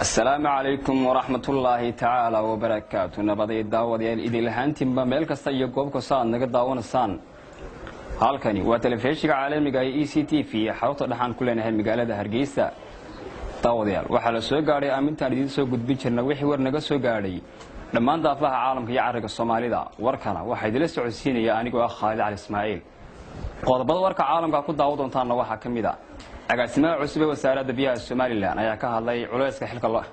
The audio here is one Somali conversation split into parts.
السلام عليكم ورحمة الله تعالى وبركاته. نبضي الدعوة إذا لهانتم بملك السيء قوبك صان نقد دعونا صان. هالكني وتلفيشك عالمي جاي ECT في حوض الحان كلنا هالمجال ده هرجيسة. دعوة ديال وحلا سوق قاري أمين تاني سوق قد بيشر نوحي ورنجا سوق قاري. لما نضافها عالم كي يعرق الصومالي ده وركنا واحد لسه عسيني يعني جو خالد على إسماعيل. قرب ورك عالم كأكون دعوة دون واحد كميدا. أقسماء عصبة وسارة دبيا الصومالي لان أنا كهالله علوس كحلك الله.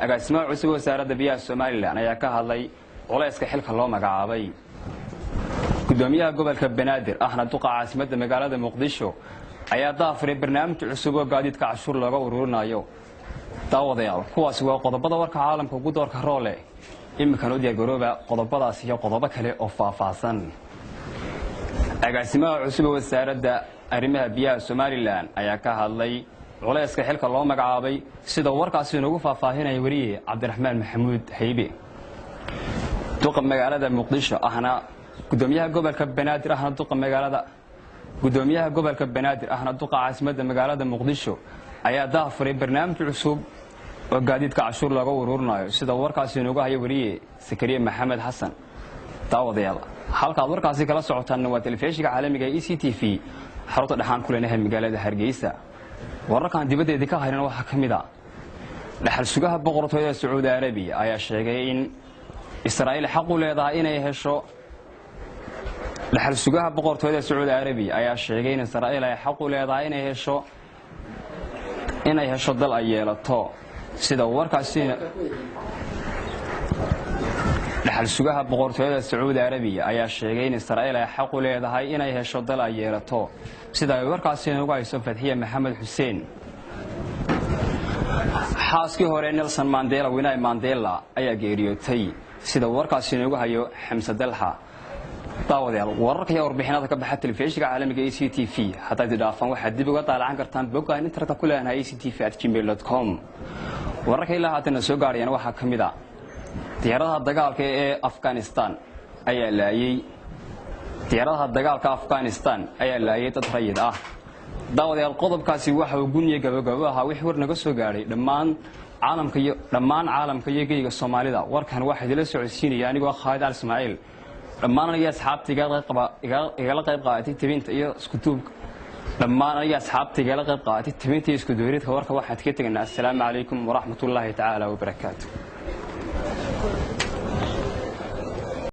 أقسماء عصبة وسارة دبيا الصومالي لان أنا كهالله علوس كحلك الله مقعبي. قدوميها قبل كبنادر احنا توقع عاصمة مقالة مقدشو. أيا ضافر برنامج عصبة قاعد كعشور لغا ورورنا يو. داوديال كواس وقضب ورك عالم كوجود ورك رولة. إما كانوا ديجروبا قضب داسية قضب كله أفافاسن. أقسماء عصبة وسارة دا أرمها بيا سوماليلاند أيا كهالله عليس كحلك الله مقعابي سيدا وركاسي نوقو فافاهينا يوري عبد الرحمن محمود هيبي دوق مقالة مقدشة احنا قدوميها قبل كبنادر احنا دوق مقالة قدوميها قبل كبنادر احنا دوق عاصمة مقالة مقدشة أيا دافري برنامج عصوب وقاعدين كعشور لغو ورورنا سيدا وركاسي نوقو يوري سكريا محمد حسن داود يلا halka warkaasi kala socotaan waa telefishinka caalamiga ECT xarunta dhaxan kuleenahay magaalada Hargeysa wararkan dibadeeda ka hayran waxa kamid ah dhaxal sugaha boqortooyada Sacuudi Arabiya ayaa sheegay in Israa'iil xaq u leedahay inay hesho dhaxal sugaha boqortooyada Sacuudi Arabiya ayaa sheegay in Israa'iil ay xaq u leedahay inay hesho dal ay yeelato sida warkaasi dhaxal sugaha boqortooyada Sacuudi Arabiya ayaa sheegay in Israa'iil ay xaq u leedahay inay hesho dal ay yeelato sida ay warkaasi ugu hayso Fadhiya Maxamed Xuseen xaaskii hore Nelson Mandela ayaa geeriyootay sida warkaasi ugu hayo Xamsa Dalha daawadayaal wararka iyo warbixinada ka baxa telefishinka caalamiga ECT haddii aad dhaafan waxaad dib uga daalan kartaan bogga internetka ku leenahay ectv@gmail.com wararka ilaa haatan soo gaarayna waxa kamid ah diyaaradaha dagaalka ee Afghanistan ayaa laayay dad rayid ah daawadayaal qodobkaasi waxa uu guniye gabagabo ah wixii war naga soo gaaray dhammaan caalamka iyo geeyga Soomaalida warkan waxa idila socodsiinaya anigoo Khaalid Al Ismaaciil dhammaan aniga asxaabtiga igala qayb qaadatay tibinta iyo isku duubka warka waxaad ka tagnaa assalaamu calaykum wa rahmatullaahi ta'ala wa barakaatuh